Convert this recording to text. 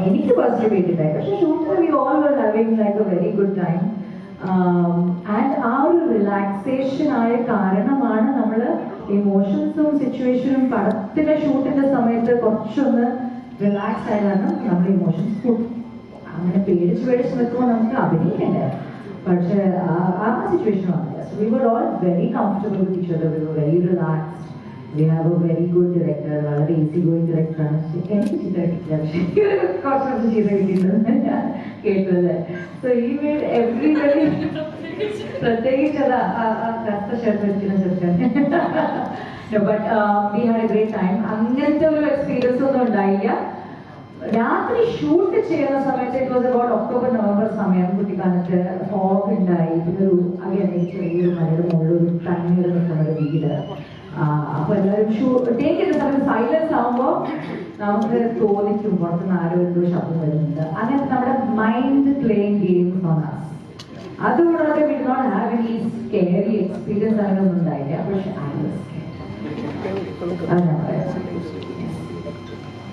എനിക്ക് പേഴ്സണലി പക്ഷേ ഷൂട്ടിൽ we all were having like a very good time. And ആ ഒരു റിലാക്സേഷൻ ആയ കാരണമാണ് നമ്മൾ ഇമോഷൻസും സിറ്റുവേഷനും പടത്തിന്റെ ഷൂട്ടിന്റെ സമയത്ത് കുറച്ചൊന്ന് റിലാക്സ് ആയ കാരണം നമ്മൾ ഇമോഷൻസ് കൂട്ടും. അങ്ങനെ പേടിച്ച് നിൽക്കുമ്പോൾ നമുക്ക് അഭിനയിക്കണ്ടേ. പക്ഷേ ആ സിറ്റുവേഷൻ വന്നില്ല. So we were all very comfortable with each other. We were very relaxed. We have a very good director, വളരെ easy going director ആണ്. എനിക്ക് ചിന്തിക്കില്ല, പക്ഷേ കുറച്ച് ചെയ്തിട്ടുണ്ട് കേട്ടത്. സോ ഈ മേഡ് എവ്രിബഡി, പ്രത്യേകിച്ച് അതാ കറുത്ത ഷർട്ട് വെച്ചിരുന്ന ചെറുക്കാൻ. But we had A great time. അങ്ങനത്തെ ഒരു എക്സ്പീരിയൻസ് ഒന്നും ഉണ്ടായില്ല. രാത്രി ഷൂട്ട് ചെയ്യുന്ന സമയത്ത് it was about October November സമയം. കുട്ടിക്കാലത്ത് ഫോഗ് ഉണ്ടായി. പിന്നെ ഒരു അങ്ങനെ ചെറിയൊരു മലയുടെ മുകളിലൊരു തണ്ണീർ നിൽക്കുന്ന ഒരു വീട്. അപ്പൊ എല്ലാവരും ടേക്ക് ചെയ്യുന്ന സമയത്ത് സൈലൻസ് ആകുമ്പോൾ നമുക്ക് തോന്നിക്കും പുറത്തുനിന്ന് ആരോ എന്തോ ശബ്ദം വരുന്നുണ്ട്. അങ്ങനെ നമ്മുടെ mind playing games on us. അതുകൂടാതെ we do not have any scary experience അങ്ങനെയൊന്നും ഉണ്ടായില്ല. പക്ഷെ അതാണ്